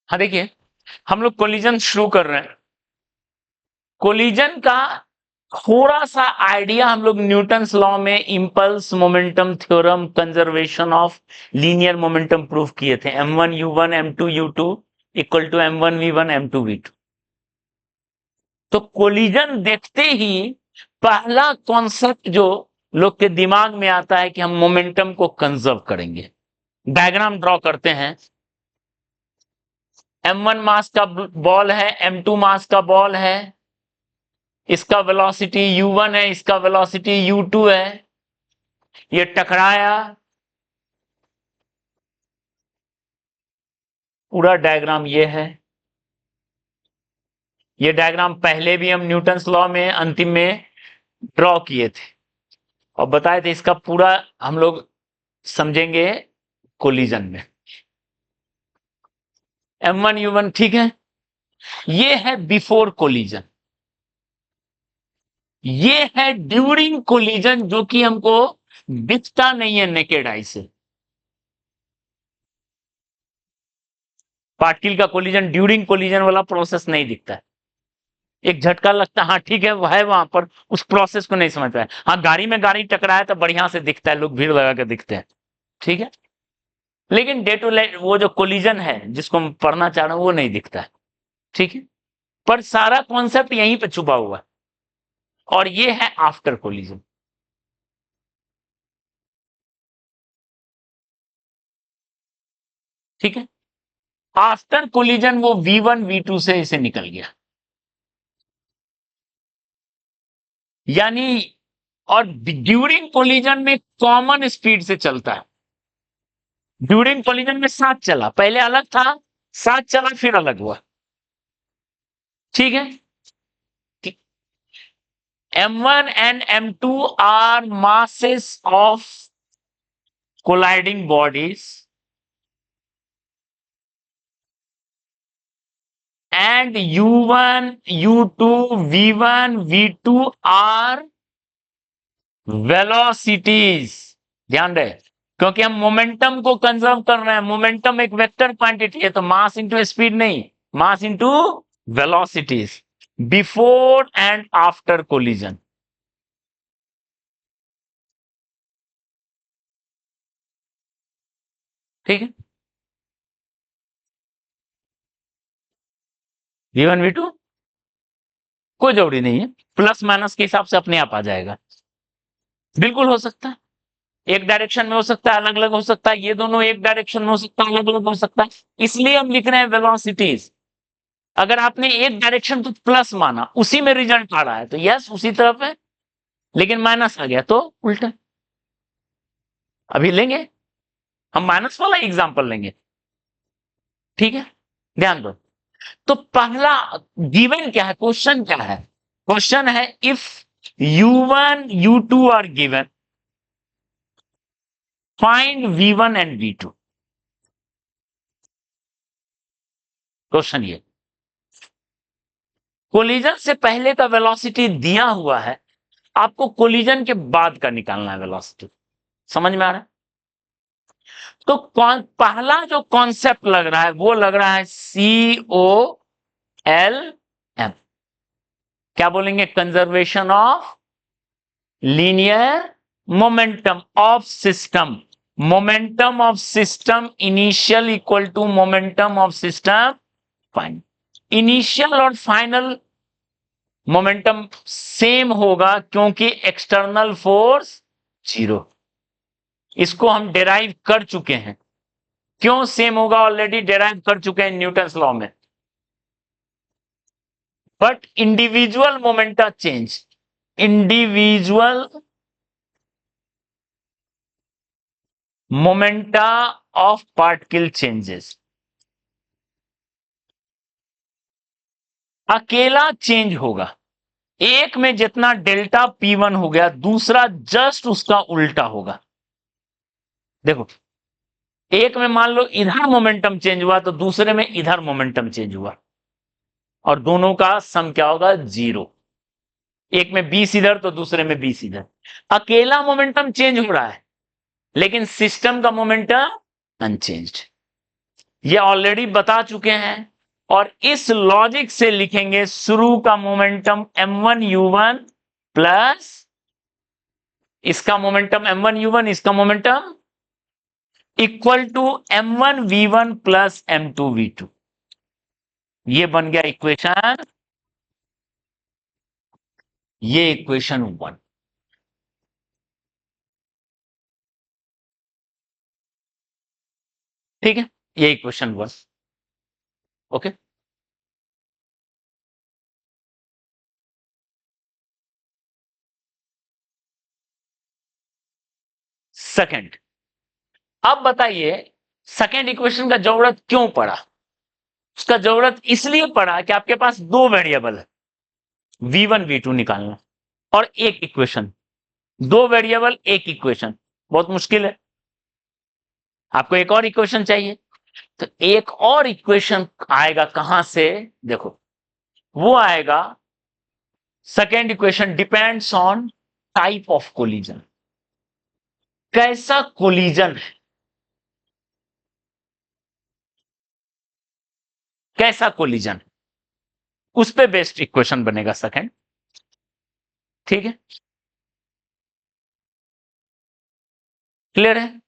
हाँ देखिए, हम लोग कोलिजन शुरू कर रहे हैं। कोलिजन का थोड़ा सा आइडिया हम लोग न्यूटन्स लॉ में impulse momentum theorem conservation of linear momentum proof किए थे। m1 u1 m2 u2 equal to m1 v1 m2 v2। तो कोलिजन देखते ही पहला कॉन्सेप्ट जो लोग के दिमाग में आता है कि हम मोमेंटम को कंजर्व करेंगे। डायग्राम ड्रॉ करते हैं। m1 मास का बॉल है, m2 मास का बॉल है, इसका वेलोसिटी u1 है, इसका वेलोसिटी u2 है। ये टकराया, पूरा डायग्राम ये है। ये डायग्राम पहले भी हम न्यूटन्स लॉ में अंतिम में ड्रॉ किए थे और बताए थे इसका पूरा हम लोग समझेंगे कोलिजन में। m1 u1 ठीक है। ये है बिफोर कोलिजन, ये है ड्यूरिंग कोलिजन जो कि हमको दिखता नहीं है नेकेड आई से। पार्टिकल का कोलिजन ड्यूरिंग कोलिजन वाला प्रोसेस नहीं दिखता है। एक झटका लगता है, हाँ ठीक है वह है वहां पर, उस प्रोसेस को नहीं समझ पाए। हाँ गाड़ी में गाड़ी टकराया तो बढ़िया से दिखता है, लोग भीड़ लगा के दिखते हैं, ठीक है। लेकिन डे टू डे वो जो कोलिजन है जिसको हम पढ़ना चाह रहे हैं वो नहीं दिखता है, ठीक है। पर सारा कॉन्सेप्ट यहीं पे छुपा हुआ है और ये है आफ्टर कोलिजन, ठीक है। आफ्टर कोलिजन वो v1 v2 से इसे निकल गया, यानी और ड्यूरिंग कोलिजन में कॉमन स्पीड से चलता है। ड्यूरिंग कोलिजन में साथ चला, पहले अलग था, साथ चला फिर अलग हुआ, ठीक है। m1 and m2 are masses of colliding bodies and u1 u2 v1 v2 are velocities। ध्यान रहे, क्योंकि हम मोमेंटम को कंजर्व कर रहे हैं। मोमेंटम एक वेक्टर क्वांटिटी है, तो मास इंटू स्पीड नहीं, mass into velocities before and after collision, ठीक है। v1 v2 कोई जरूरी नहीं है, प्लस माइनस के हिसाब से अपने आप आ जाएगा। बिल्कुल हो सकता है, एक डायरेक्शन में हो सकता है, अलग अलग हो सकता है, ये दोनों एक डायरेक्शन में हो सकता है, अलग अलग हो सकता है, इसलिए हम लिख रहे हैं वेलोसिटीज। अगर आपने एक डायरेक्शन को प्लस माना, उसी में रिजल्ट आ रहा है तो यस उसी तरफ है, लेकिन माइनस आ गया तो उल्टा। अभी लेंगे हम माइनस वाला एग्जांपल लेंगे, ठीक है, ध्यान दो। तो पहला गिवन क्या है, क्वेश्चन क्या है? क्वेश्चन है if u1 u2 are given, find v1 and v2। Question ये, कोलिजन से पहले का वेलोसिटी दिया हुआ है, आपको कोलिजन के बाद का निकालना है वेलोसिटी। समझ में आ रहा है? तो पहला जो कॉन्सेप्ट लग रहा है वो लग रहा है COLM। क्या बोलेंगे? Conservation of linear momentum of system. Momentum of system initial equal to momentum of system final. Initial और फाइनल मोमेंटम सेम होगा क्योंकि एक्सटर्नल फोर्स जीरो। इसको हम डेराइव कर चुके हैं। क्यों सेम होगा? ऑलरेडी डेराइव कर चुके हैं न्यूटन्स लॉ में। But individual momenta change, individual momenta of particle changes. अकेला चेंज होगा। एक में जितना डेल्टा P1 हो गया, दूसरा जस्ट उसका उल्टा होगा। देखो, एक में मान लो इधर मोमेंटम चेंज हुआ तो दूसरे में इधर मोमेंटम चेंज हुआ, और दोनों का सम क्या होगा? जीरो। एक में 20 इधर तो दूसरे में 20 इधर। अकेला मोमेंटम चेंज हो रहा है लेकिन सिस्टम का मोमेंटम अनचेंज्ड। ये ऑलरेडी बता चुके हैं, और इस लॉजिक से लिखेंगे शुरू का मोमेंटम m1u1 प्लस इसका मोमेंटम m1u1, इसका momentum equal to m1v1 plus m2v2। ये बन गया इक्वेशन, ये इक्वेशन 1। ठीक है, ये इक्वेशन 1। Okay, second. अब बताइए सेकंड इक्वेशन का जरूरत क्यों पड़ा? उसका जरूरत इसलिए पड़ा कि आपके पास दो वेरिएबल है, v1 v2 निकालना, और एक इक्वेशन। दो वेरिएबल एक इक्वेशन बहुत मुश्किल है, आपको एक और इक्वेशन चाहिए। तो एक और इक्वेशन आएगा कहां से? देखो, वो आएगा, second equation depends on type of collision. कैसा कोलिजन है, कैसा कोलिजन, उस पे बेस्ड इक्वेशन बनेगा सेकेंड। ठीक है, क्लियर है?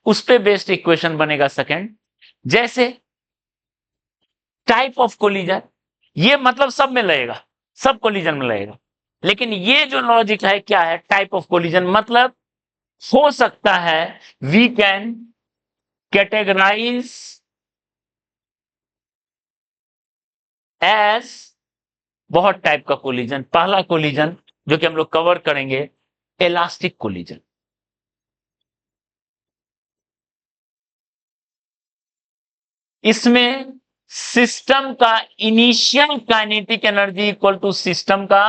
उस पे बेस्ड इक्वेशन बनेगा सेकेंड। जैसे टाइप ऑफ कोलिजन, ये मतलब सब में लगेगा, सब कोलिजन में लगेगा। लेकिन ये जो लॉजिक है क्या है? टाइप ऑफ कोलिजन मतलब हो सकता है वी कैन कैटेगराइज एज बहुत टाइप का कोलिजन। पहला कोलिजन जो कि हम लोग कवर करेंगे, इलास्टिक कोलिजन। इसमें सिस्टम का initial kinetic energy equal to system का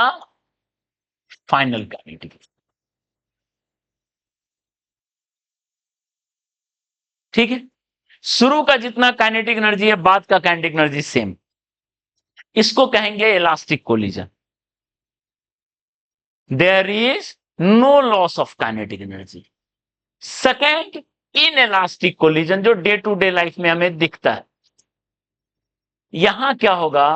फाइनल काइनेटिक। ठीक है, शुरू का जितना काइनेटिक एनर्जी है, बाद का काइनेटिक एनर्जी सेम। इसको कहेंगे elastic collision. There is no loss of kinetic energy. Second, in elastic collision, जो डे टू डे लाइफ में हमें दिखता है। यहां क्या होगा?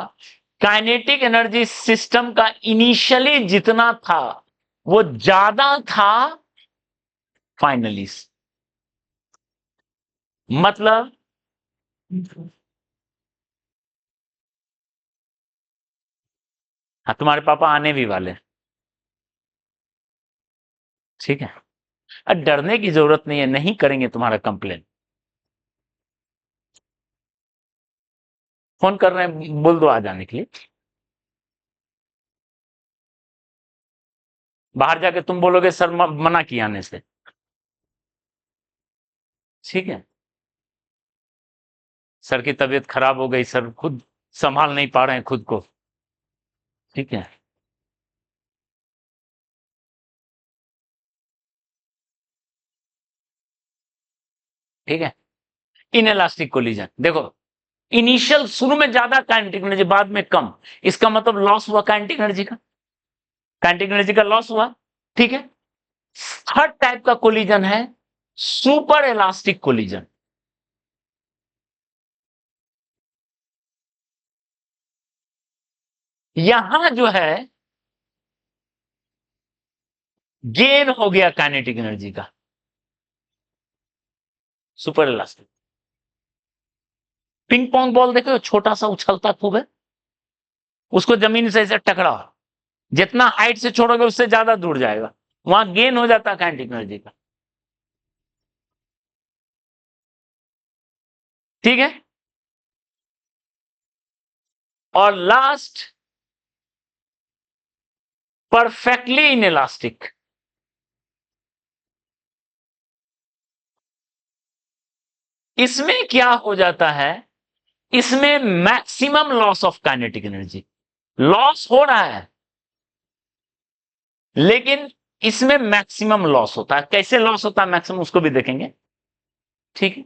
काइनेटिक एनर्जी सिस्टम का इनिशियली जितना था वो ज्यादा था फाइनली। मतलब हाँ, तुम्हारे पापा आने भी वाले हैं। ठीक है, अब डरने की जरूरत नहीं है, नहीं करेंगे तुम्हारा कंप्लेन। फोन कर रहे हैं, बोल दो आ जाने के लिए। बाहर जाके तुम बोलोगे सर मना किया आने से। ठीक है, सर की तबीयत खराब हो गई, सर खुद संभाल नहीं पा रहे हैं खुद को। ठीक है, ठीक है। इनइलास्टिक कोलिजन देखो, इनिशियल शुरू में ज्यादा काइनेटिक एनर्जी, बाद में कम। इसका मतलब लॉस हुआ काइनेटिक एनर्जी का, काइनेटिक एनर्जी का लॉस हुआ। ठीक है, थर्ड टाइप का कोलिजन है सुपर इलास्टिक कोलिजन। यहां जो है गेन हो गया काइनेटिक एनर्जी का, super elastic. Ping pong ball देखो, छोटा सा उछलता खूब है, उसको जमीन से ऐसे टकराओ, जितना हाइट से छोड़ोगे उससे ज्यादा दूर जाएगा, वहां गेन हो जाता है काइनेटिक एनर्जी का। ठीक है, और लास्ट, परफेक्टली इनइलास्टिक। इसमें क्या हो जाता है? इसमें maximum loss of kinetic energy, loss हो रहा है लेकिन इसमें मैक्सिमम लॉस होता है। कैसे लॉस होता है मैक्सिमम, उसको भी देखेंगे। ठीक है,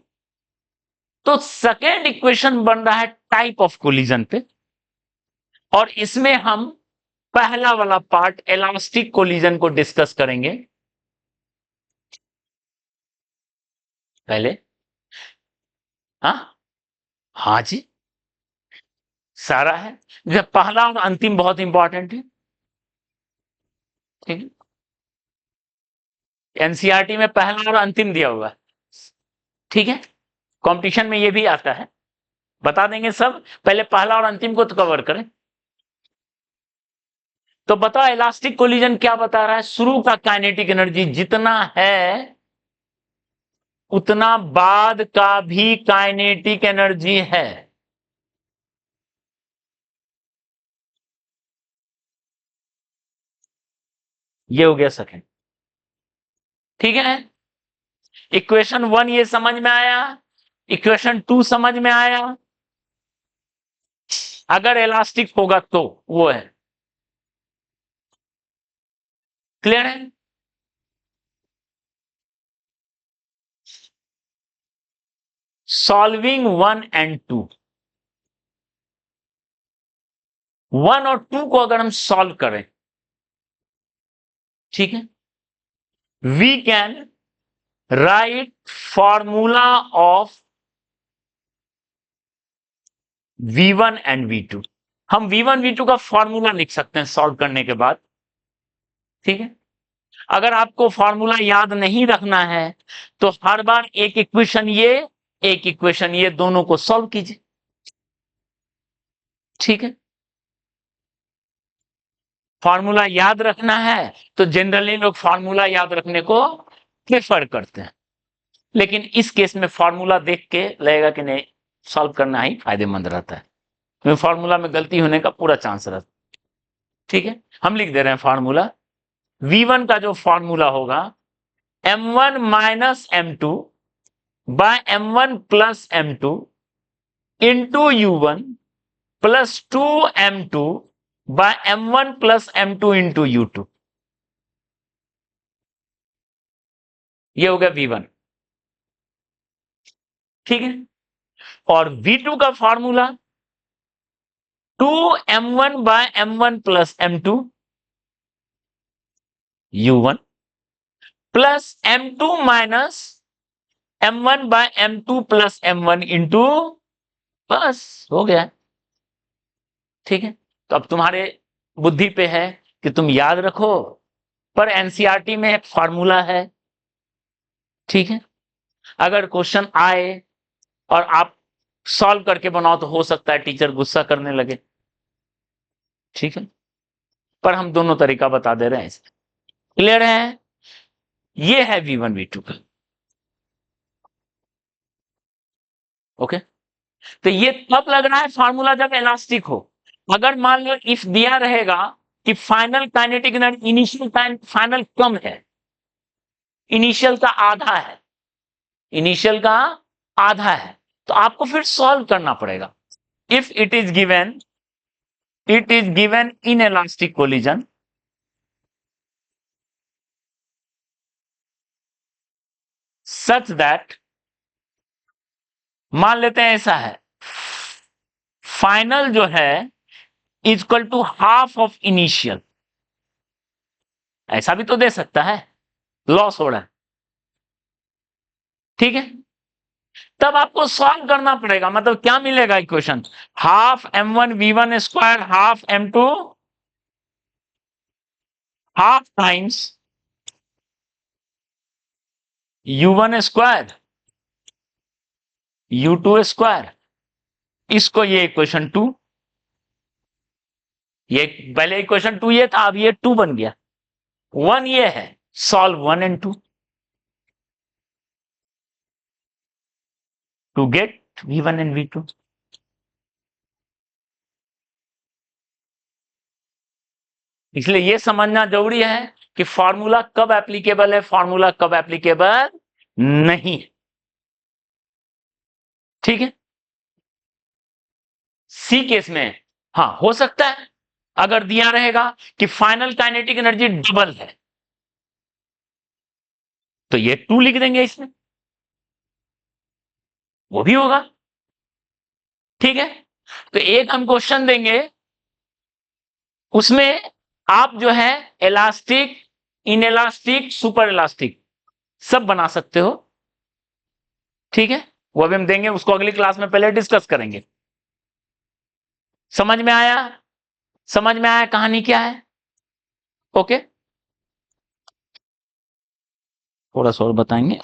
तो सेकेंड इक्वेशन बन रहा है टाइप ऑफ कोलिजन पे, और इसमें हम पहला वाला पार्ट इलास्टिक कोलिजन को डिस्कस करेंगे पहले। हाँ, हाँ जी, सारा है। जब पहला और अंतिम बहुत इंपॉर्टेंट है, ठीक है। एनसीईआरटी में पहला और अंतिम दिया हुआ है, ठीक है। कंपटीशन में ये भी आता है, बता देंगे सब। पहले पहला और अंतिम को तो कवर करें। तो बताओ इलास्टिक कोलिजन क्या बता रहा है? शुरू का काइनेटिक एनर्जी जितना है उतना बाद का भी काइनेटिक एनर्जी है। ये हो गया सेकंड, ठीक है। इक्वेशन 1 ये समझ में आया, इक्वेशन 2 समझ में आया। अगर इलास्टिक होगा तो वो है, क्लियर है। सॉल्विंग 1 एंड 2, 1 और 2 को अगर हम सॉल्व करें, ठीक है, we can write formula of V1 and V2। हम V1 V2 का फॉर्मूला लिख सकते हैं सॉल्व करने के बाद, ठीक है। अगर आपको फॉर्मूला याद नहीं रखना है तो हर बार एक इक्वेशन ये, एक इक्वेशन ये, दोनों को सॉल्व कीजिए, ठीक है। फॉर्मूला याद रखना है तो जनरली लोग फॉर्मूला याद रखने को प्रेफर करते हैं, लेकिन इस केस में फॉर्मूला देख के लगेगा कि नहीं, सॉल्व करना ही फायदेमंद रहता है, क्योंकि फॉर्मूला में गलती होने का पूरा चांस रहता है, ठीक है। हम लिख दे रहे हैं फॉर्मूला। V1 का जो फॉर्मूला होगा M1 minus M2 by M1 plus M2 into U1 plus 2M2 by M1 plus M2 into U2। ये हो गया V1, ठीक है। और V2 का formula 2M1 by M1 plus M2 U1 plus M2 minus M1 by M2 plus M1 into, बस हो गया, ठीक है। तो अब तुम्हारे बुद्धि पे है कि तुम याद रखो, पर एनसीईआरटी में एक फॉर्मूला है, ठीक है। अगर क्वेश्चन आए और आप सॉल्व करके बनाओ तो हो सकता है टीचर गुस्सा करने लगे, ठीक है। पर हम दोनों तरीका बता दे रहे हैं, क्लियर है। ये है V1 V2 का, ओके। तो ये तब लग रहा है फॉर्मूला जब इलास्टिक हो। अगर मान लो इफ दिया रहेगा कि final kinetic energy initial final कम है, इनिशियल का आधा है, इनिशियल का आधा है, तो आपको फिर सॉल्व करना पड़ेगा। If it is given, it is given in elastic collision such that, मान लेते हैं ऐसा है, फाइनल जो है equal to half of initial, ऐसा भी तो दे सकता है, लॉस हो रहा है, ठीक है। तब आपको सॉल्व करना पड़ेगा, मतलब क्या मिलेगा equation, half M1 V1 square half M2 half times U1 square U2 square. इसको ये इक्वेशन 2, ये पहले इक्वेशन 2 ये था, अब ये 2 बन गया। 1 ये है, solve 1 and 2 to get V1 and V2। इसलिए ये समझना जरूरी है कि फॉर्मूला कब एप्लीकेबल है, फॉर्मूला कब एप्लीकेबल नहीं है, ठीक है। सी केस में हाँ हो सकता है, अगर दिया रहेगा कि फाइनल काइनेटिक एनर्जी डबल है तो ये 2 लिख देंगे इसमें, वो भी होगा, ठीक है। तो एक हम क्वेश्चन देंगे, उसमें आप जो है इलास्टिक, इनइलास्टिक, सुपर इलास्टिक सब बना सकते हो, ठीक है। वो अभी हम देंगे, उसको अगली क्लास में पहले डिस्कस करेंगे। समझ में आया? समझ में आया कहानी क्या है? ओके, थोड़ा सा और बताएंगे।